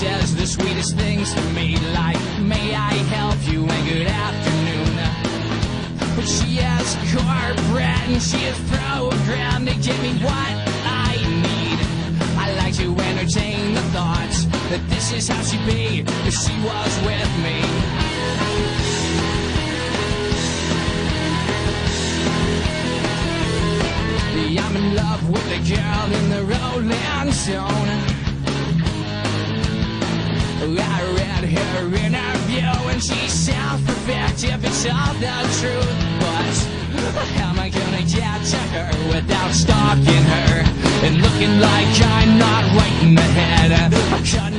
says the sweetest things to me, like, may I help you and good afternoon. But she is corporate and she is programmed to give me what I need. I like to entertain the thoughts that this is how she'd be if she was with me. I'm in love with a girl in the Rolling Stone. I read her interview and she sounds perfect if it's all the truth. But how am I gonna get to her without stalking her and looking like I'm not right in the head? I'm